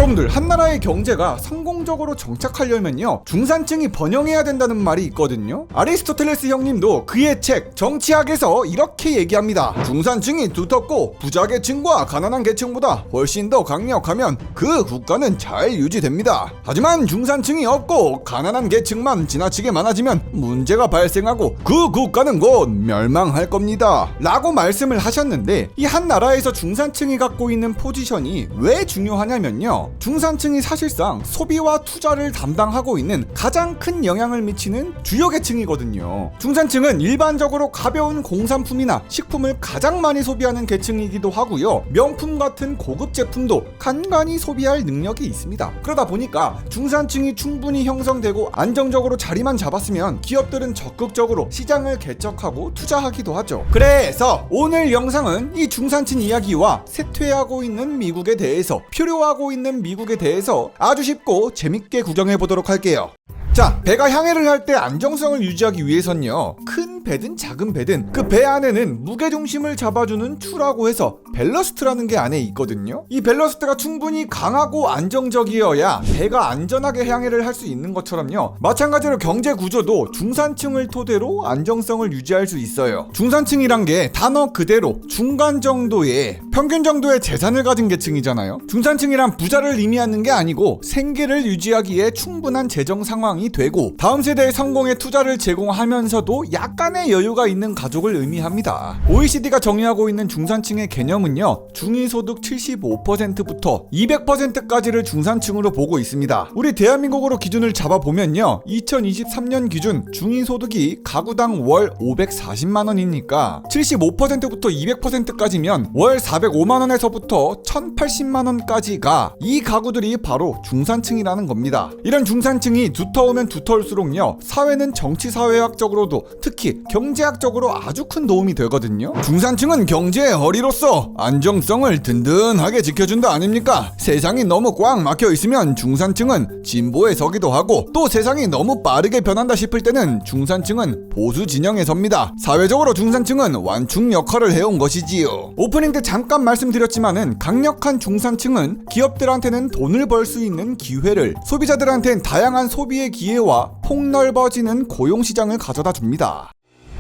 여러분들, 한 나라의 경제가 성공적으로 정착하려면요, 중산층이 번영해야 된다는 말이 있거든요. 아리스토텔레스 형님도 그의 책 정치학에서 이렇게 얘기합니다. 중산층이 두텁고 부자계층과 가난한 계층보다 훨씬 더 강력하면 그 국가는 잘 유지됩니다. 하지만 중산층이 없고 가난한 계층만 지나치게 많아지면 문제가 발생하고 그 국가는 곧 멸망할 겁니다 라고 말씀을 하셨는데, 이 한 나라에서 중산층이 갖고 있는 포지션이 왜 중요하냐면요, 중산층이 사실상 소비와 투자를 담당하고 있는 가장 큰 영향을 미치는 주요 계층이거든요. 중산층은 일반적으로 가벼운 공산품이나 식품을 가장 많이 소비하는 계층이기도 하고요, 명품 같은 고급 제품도 간간히 소비할 능력이 있습니다. 그러다 보니까 중산층이 충분히 형성되고 안정적으로 자리만 잡았으면 기업들은 적극적으로 시장을 개척하고 투자하기도 하죠. 그래서 오늘 영상은 이 중산층 이야기와 쇠퇴하고 있는 미국에 대해서, 표류하고 있는 미국에 대해서 아주 쉽고 재밌게 구경해 보도록 할게요. 자, 배가 항해를 할 때 안정성을 유지하기 위해선요, 큰 배든 작은 배든 그 배 안에는 무게중심을 잡아주는 추라고 해서 밸러스트라는 게 안에 있거든요. 이 밸러스트가 충분히 강하고 안정적이어야 배가 안전하게 항해를 할 수 있는 것처럼요, 마찬가지로 경제 구조도 중산층을 토대로 안정성을 유지할 수 있어요. 중산층이란 게 단어 그대로 중간 정도의, 평균 정도의 재산을 가진 계층이잖아요. 중산층이란 부자를 의미하는 게 아니고 생계를 유지하기에 충분한 재정 상황이 되고 다음 세대의 성공에 투자를 제공하면서도 약간의 여유가 있는 가족을 의미합니다. OECD가 정의하고 있는 중산층의 개념은요, 중위소득 75%부터 200%까지를 중산층으로 보고 있습니다. 우리 대한민국으로 기준을 잡아보면요, 2023년 기준 중위소득이 가구당 월 540만원이니까 75%부터 200%까지면 월 405만원에서부터 1080만원까지가 이 가구들이 바로 중산층이라는 겁니다. 이런 중산층이 두터우면 두터울수록요, 사회는 정치사회학적으로도 특히 경제학적으로 아주 큰 도움이 되거든요. 중산층은 경제의 허리로서 안정성을 든든하게 지켜준다 아닙니까? 세상이 너무 꽉 막혀 있으면 중산층은 진보에 서기도 하고, 또 세상이 너무 빠르게 변한다 싶을 때는 중산층은 보수 진영에 섭니다. 사회적으로 중산층은 완충 역할을 해온 것이지요. 오프닝 때 잠깐 말씀드렸지만은, 강력한 중산층은 기업들한테는 돈을 벌 수 있는 기회를, 소비자들한테는 다양한 소비의 기회와 폭넓어지는 고용시장을 가져다 줍니다.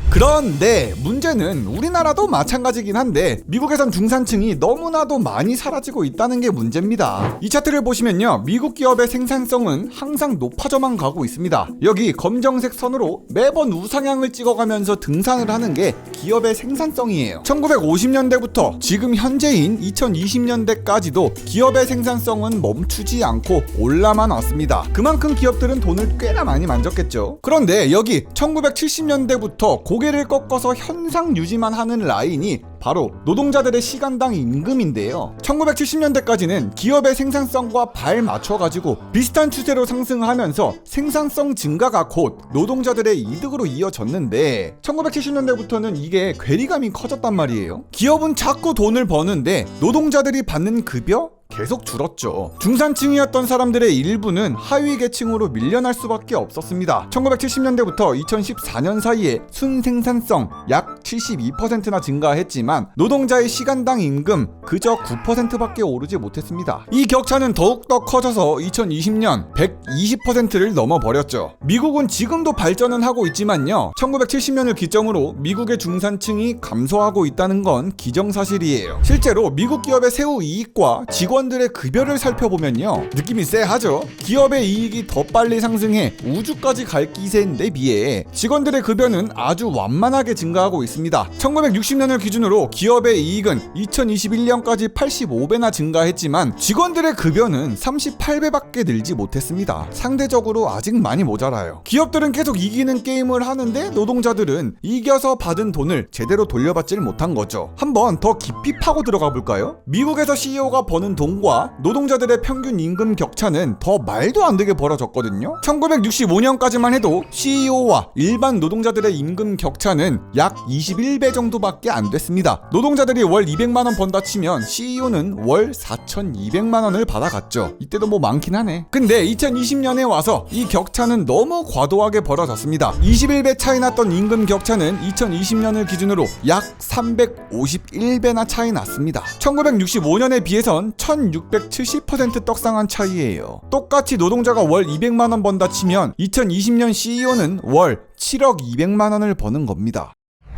그런데 문제는 우리나라도 마찬가지긴 한데, 미국에선 중산층이 너무나도 많이 사라지고 있다는 게 문제입니다. 이 차트를 보시면요, 미국 기업의 생산성은 항상 높아져만 가고 있습니다. 여기 검정색 선으로 매번 우상향을 찍어가면서 등산을 하는 게 기업의 생산성이에요. 1950년대부터 지금 현재인 2020년대까지도 기업의 생산성은 멈추지 않고 올라만 왔습니다. 그만큼 기업들은 돈을 꽤나 많이 만졌겠죠. 그런데 여기 1970년대부터 고개를 꺾어서 현상 유지만 하는 라인이 바로 노동자들의 시간당 임금인데요. 1970년대까지는 기업의 생산성과 발 맞춰가지고 비슷한 추세로 상승하면서 생산성 증가가 곧 노동자들의 이득으로 이어졌는데, 1970년대부터는 이게 괴리감이 커졌단 말이에요. 기업은 자꾸 돈을 버는데 노동자들이 받는 급여? 계속 줄었죠. 중산층이었던 사람들의 일부는 하위 계층으로 밀려날 수밖에 없었습니다. 1970년대부터 2014년 사이에 순생산성 약 72%나 증가했지만 노동자의 시간당 임금 그저 9%밖에 오르지 못했습니다. 이 격차는 더욱더 커져서 2020년 120%를 넘어버렸죠. 미국은 지금도 발전은 하고 있지만요, 1970년을 기점으로 미국의 중산층이 감소하고 있다는 건 기정사실이에요. 실제로 미국 기업의 세후 이익과 직원들의 급여를 살펴보면요, 느낌이 쎄하죠. 기업의 이익이 더 빨리 상승해 우주까지 갈 기세인데 비해 직원들의 급여는 아주 완만하게 증가하고 있습니다. 1960년을 기준으로 기업의 이익은 2021년까지 85배나 증가했지만 직원들의 급여는 38배밖에 늘지 못했습니다. 상대적으로 아직 많이 모자라요. 기업들은 계속 이기는 게임을 하는데 노동자들은 이겨서 받은 돈을 제대로 돌려받질 못한 거죠. 한번 더 깊이 파고 들어가 볼까요? 미국에서 CEO가 버는 돈과 노동자들의 평균 임금 격차는 더 말도 안 되게 벌어졌거든요. 1965년까지만 해도 CEO와 일반 노동자들의 임금 격차는 약 21배 정도밖에 안 됐습니다. 있습니다. 노동자들이 월 200만원 번다 치면 CEO는 월 4,200만원을 받아갔죠. 이때도 뭐 많긴 하네. 근데 2020년에 와서 이 격차는 너무 과도하게 벌어졌습니다. 21배 차이 났던 임금 격차는 2020년을 기준으로 약 351배나 차이 났습니다. 1965년에 비해선 1670% 떡상한 차이예요. 똑같이 노동자가 월 200만원 번다 치면 2020년 CEO는 월 7억 200만원을 버는 겁니다.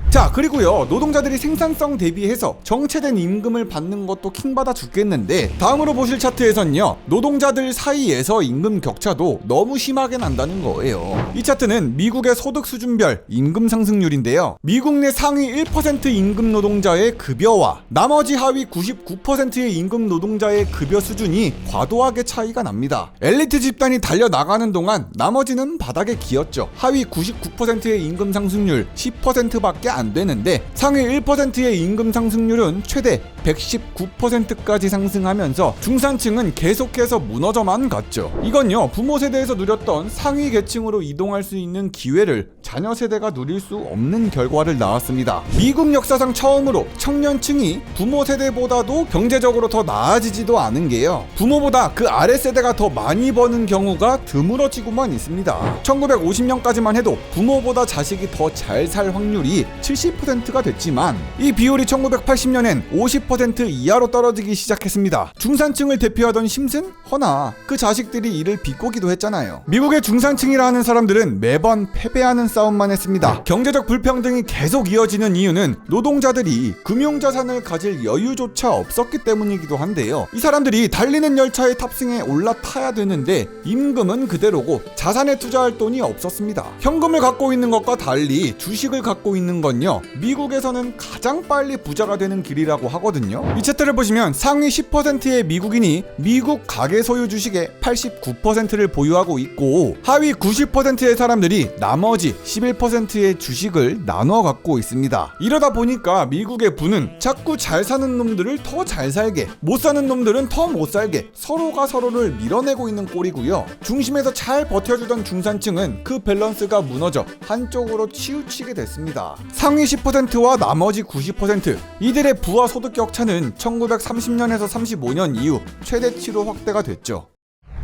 자, 그리고요, 노동자들이 생산성 대비해서 정체된 임금을 받는 것도 킹받아 죽겠는데, 다음으로 보실 차트에선요, 노동자들 사이에서 임금 격차도 너무 심하게 난다는 거예요. 이 차트는 미국의 소득 수준별 임금 상승률인데요, 미국 내 상위 1% 임금 노동자의 급여와 나머지 하위 99%의 임금 노동자의 급여 수준이 과도하게 차이가 납니다. 엘리트 집단이 달려나가는 동안 나머지는 바닥에 기었죠. 하위 99%의 임금 상승률 10%밖에 안 되는데, 상위 1%의 임금 상승률은 최대 119%까지 상승하면서 중산층은 계속해서 무너져만 갔죠. 이건요, 부모 세대에서 누렸던 상위 계층으로 이동할 수 있는 기회를 자녀 세대가 누릴 수 없는 결과를 낳았습니다. 미국 역사상 처음으로 청년층이 부모 세대보다도 경제적으로 더 나아지지도 않은 게요, 부모보다 그 아래 세대가 더 많이 버는 경우가 드물어지고만 있습니다. 1950년까지만 해도 부모보다 자식이 더 잘 살 확률이 70%가 됐지만, 이 비율이 1980년엔 50% 이하로 떨어지기 시작했습니다. 중산층을 대표하던 심슨? 허나 그 자식들이 이를 비꼬기도 했잖아요. 미국의 중산층이라는 사람들은 매번 패배하는 싸움만 했습니다. 경제적 불평등이 계속 이어지는 이유는 노동자들이 금융자산을 가질 여유조차 없었기 때문이기도 한데요, 이 사람들이 달리는 열차에 탑승해 올라타야 되는데 임금은 그대로고 자산에 투자할 돈이 없었습니다. 현금을 갖고 있는 것과 달리 주식을 갖고 있는 건요, 미국에서는 가장 빨리 부자가 되는 길이라고 하거든요. 이 차트를 보시면 상위 10%의 미국인이 미국 가계 소유 주식의 89%를 보유하고 있고, 하위 90%의 사람들이 나머지 11%의 주식을 나눠 갖고 있습니다. 이러다 보니까 미국의 부는 자꾸 잘 사는 놈들을 더 잘 살게, 못 사는 놈들은 더 못 살게 서로가 서로를 밀어내고 있는 꼴이고요, 중심에서 잘 버텨주던 중산층은 그 밸런스가 무너져 한쪽으로 치우치게 됐습니다. 상위 10%와 나머지 90%, 이들의 부와 소득 격차는 1930년에서 35년 이후 최대치로 확대가 됐죠.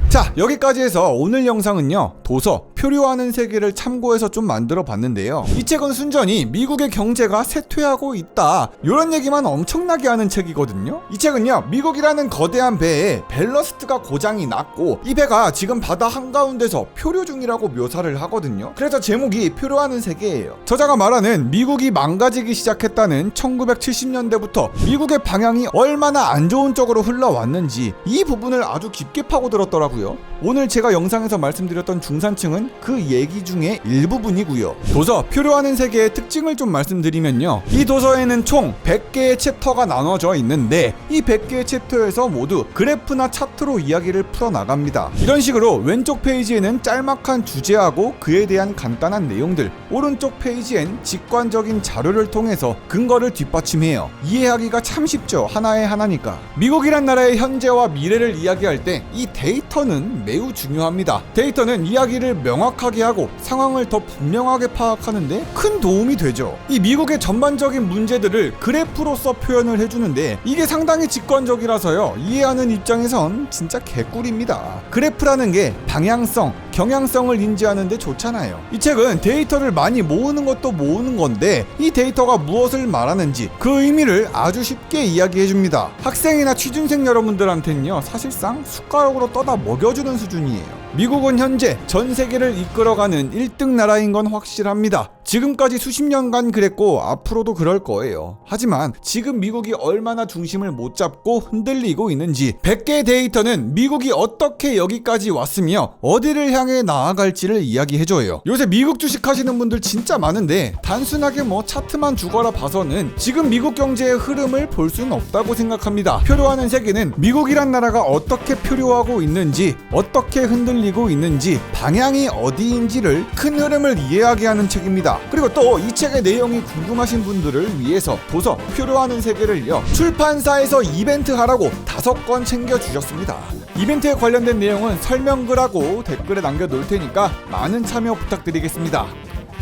자, 여기까지 해서 오늘 영상은요, 도서 표류하는 세계를 참고해서 좀 만들어 봤는데요, 이 책은 순전히 미국의 경제가 쇠퇴하고 있다, 이런 얘기만 엄청나게 하는 책이거든요. 이 책은요, 미국이라는 거대한 배에 벨러스트가 고장이 났고 이 배가 지금 바다 한가운데서 표류 중이라고 묘사를 하거든요. 그래서 제목이 표류하는 세계예요. 저자가 말하는 미국이 망가지기 시작했다는 1970년대부터 미국의 방향이 얼마나 안 좋은 쪽으로 흘러왔는지 이 부분을 아주 깊게 파고들었더라고요. 오늘 제가 영상에서 말씀드렸던 중산층은 그 얘기 중에 일부분이고요. 도서 표류하는 세계의 특징을 좀 말씀드리면요, 이 도서에는 총 100개의 챕터가 나눠져 있는데 이 100개의 챕터에서 모두 그래프나 차트로 이야기를 풀어나갑니다. 이런 식으로 왼쪽 페이지에는 짤막한 주제하고 그에 대한 간단한 내용들, 오른쪽 페이지엔 직관적인 자료를 통해서 근거를 뒷받침해요. 이해하기가 참 쉽죠, 하나에 하나니까. 미국이란 나라의 현재와 미래를 이야기할 때 이 데이터는 매우 중요합니다. 데이터는 이야기를 명확하게 하고 상황을 더 분명하게 파악하는데 큰 도움이 되죠. 이 미국의 전반적인 문제들을 그래프로서 표현을 해주는데 이게 상당히 직관적이라서요, 이해하는 입장에선 진짜 개꿀입니다. 그래프라는 게 방향성, 경향성을 인지하는데 좋잖아요. 이 책은 데이터를 많이 모으는 것도 모으는 건데 이 데이터가 무엇을 말하는지 그 의미를 아주 쉽게 이야기해줍니다. 학생이나 취준생 여러분들한테는요, 사실상 숟가락으로 떠다 먹여주는 수준이에요. 미국은 현재 전 세계를 이끌어가는 1등 나라인 건 확실합니다. 지금까지 수십 년간 그랬고 앞으로도 그럴 거예요. 하지만 지금 미국이 얼마나 중심을 못 잡고 흔들리고 있는지 100개의 데이터는 미국이 어떻게 여기까지 왔으며 어디를 향해 나아갈지를 이야기해줘요. 요새 미국 주식 하시는 분들 진짜 많은데 단순하게 뭐 차트만 죽어라 봐서는 지금 미국 경제의 흐름을 볼 수는 없다고 생각합니다. 표류하는 세계는 미국이란 나라가 어떻게 표류하고 있는지, 어떻게 흔들리고 있는지, 방향이 어디인지를 큰 흐름을 이해하게 하는 책입니다. 그리고 또 이 책의 내용이 궁금하신 분들을 위해서 도서 표류하는 세계를요, 출판사에서 이벤트 하라고 5권 챙겨주셨습니다. 이벤트에 관련된 내용은 설명글하고 댓글에 남겨놓을 테니까 많은 참여 부탁드리겠습니다.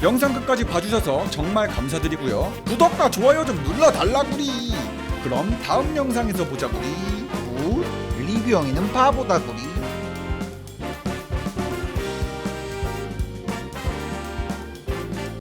영상 끝까지 봐주셔서 정말 감사드리고요. 구독과 좋아요 좀 눌러달라구리. 그럼 다음 영상에서 보자구리. 리뷰형이는 바보다구리.